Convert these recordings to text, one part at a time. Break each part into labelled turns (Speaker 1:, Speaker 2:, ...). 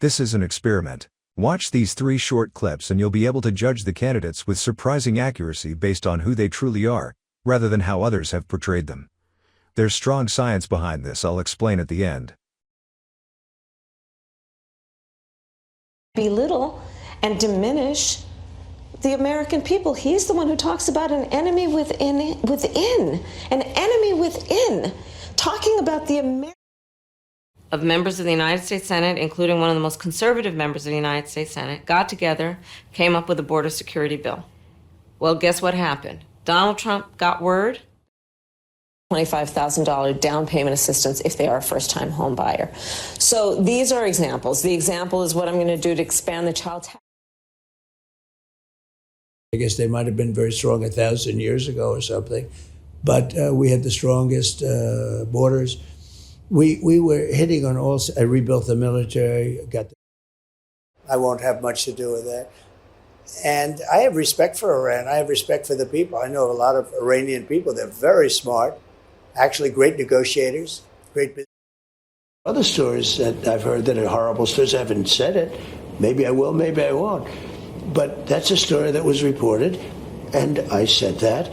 Speaker 1: This is an experiment. Watch these 3 short clips and you'll be able to judge the candidates with surprising accuracy based on who they truly are, rather than how others have portrayed them. There's strong science behind this, I'll explain at the end.
Speaker 2: Belittle and diminish the American people. He's the one who talks about an enemy within, an enemy within, talking about the American.
Speaker 3: Of members of the United States Senate, including one of the most conservative members of the United States Senate, got together, came up with a border security bill. Well, guess what happened? Donald Trump got word.
Speaker 2: $25,000 down payment assistance if they are a first-time home buyer. So these are examples. The example is what I'm going to do to expand the child tax.
Speaker 4: I guess they might have been very strong 1,000 years ago or something, but we had the strongest borders. We were hitting on all. I rebuilt the military. I won't have much to do with that. And I have respect for Iran. I have respect for the people. I know a lot of Iranian people. They're very smart, actually great negotiators, great business. Other stories that I've heard that are horrible stories, I haven't said it. Maybe I will, maybe I won't. But that's a story that was reported, and I said that.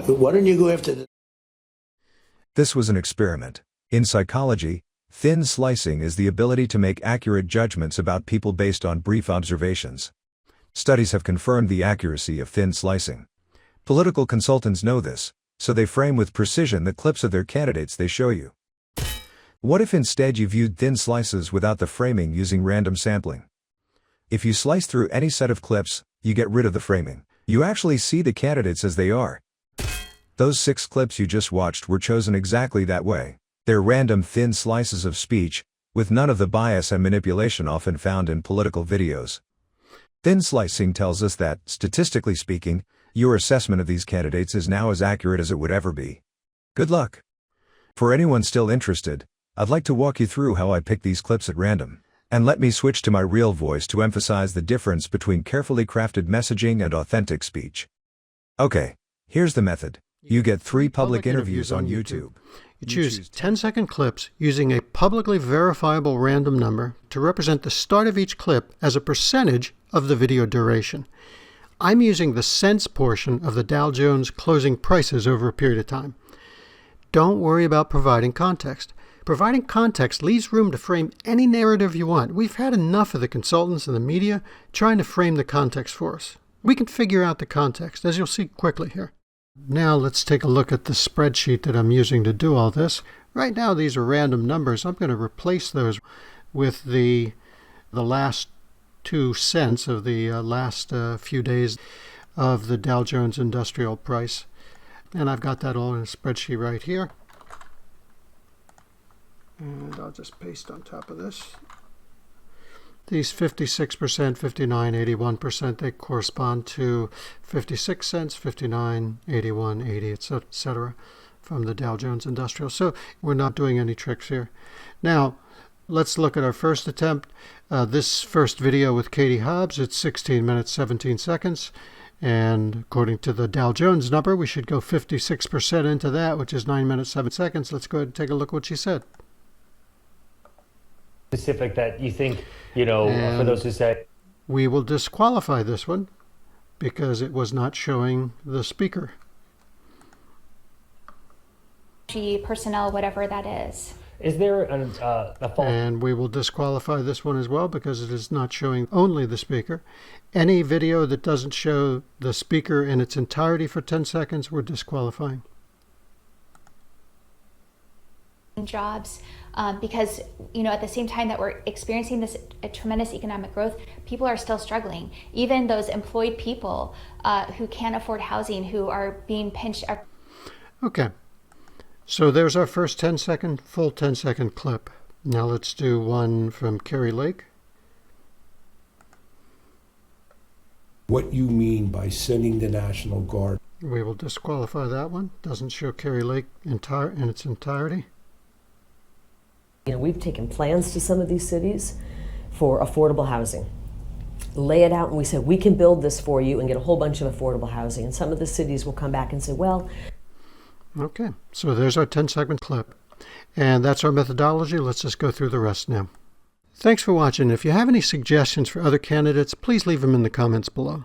Speaker 4: Why don't you go after the...
Speaker 1: This was an experiment. In psychology, thin slicing is the ability to make accurate judgments about people based on brief observations. Studies have confirmed the accuracy of thin slicing. Political consultants know this, so they frame with precision the clips of their candidates they show you. What if instead you viewed thin slices without the framing using random sampling? If you slice through any set of clips, you get rid of the framing. You actually see the candidates as they are. Those 6 clips you just watched were chosen exactly that way. They're random thin slices of speech, with none of the bias and manipulation often found in political videos. Thin slicing tells us that, statistically speaking, your assessment of these candidates is now as accurate as it would ever be. Good luck. For anyone still interested, I'd like to walk you through how I pick these clips at random. And let me switch to my real voice to emphasize the difference between carefully crafted messaging and authentic speech. Okay, here's the method. You get 3 public interviews on YouTube.
Speaker 5: You choose 10-second clips using a publicly verifiable random number to represent the start of each clip as a percentage of the video duration. I'm using the cents portion of the Dow Jones closing prices over a period of time. Don't worry about providing context. Providing context leaves room to frame any narrative you want. We've had enough of the consultants and the media trying to frame the context for us. We can figure out the context, as you'll see quickly here. Now let's take a look at the spreadsheet that I'm using to do all this. Right now these are random numbers. I'm going to replace those with the last 2 cents of the last few days of the Dow Jones Industrial Price. And I've got that all in a spreadsheet right here. And I'll just paste on top of this. These 56%, 59, 81%, they correspond to 56 cents, 59, 81, 80, etc. from the Dow Jones Industrial. So we're not doing any tricks here. Now, let's look at our first attempt. This first video with Katie Hobbs, it's 16 minutes, 17 seconds. And according to the Dow Jones number, we should go 56% into that, which is 9 minutes, 7 seconds. Let's go ahead and take a look at what she said.
Speaker 6: Specific that you think, for those who say...
Speaker 5: We will disqualify this one because it was not showing the speaker.
Speaker 7: Personnel, whatever that is.
Speaker 6: Is there a fault?
Speaker 5: And we will disqualify this one as well because it is not showing only the speaker. Any video that doesn't show the speaker in its entirety for 10 seconds, we're disqualifying.
Speaker 7: Jobs, because at the same time that we're experiencing this tremendous economic growth, people are still struggling. Even those employed people who can't afford housing, who are being pinched.
Speaker 5: Okay, so there's our first full 10-second clip. Now let's do one from Kari Lake.
Speaker 8: What you mean by sending the National Guard?
Speaker 5: We will disqualify that one. Doesn't show Kari Lake in its entirety.
Speaker 9: We've taken plans to some of these cities for affordable housing. Lay it out and we said, we can build this for you and get a whole bunch of affordable housing. And some of the cities will come back and say, well...
Speaker 5: Okay, so there's our 10-second clip. And that's our methodology. Let's just go through the rest now. Thanks for watching. If you have any suggestions for other candidates, please leave them in the comments below.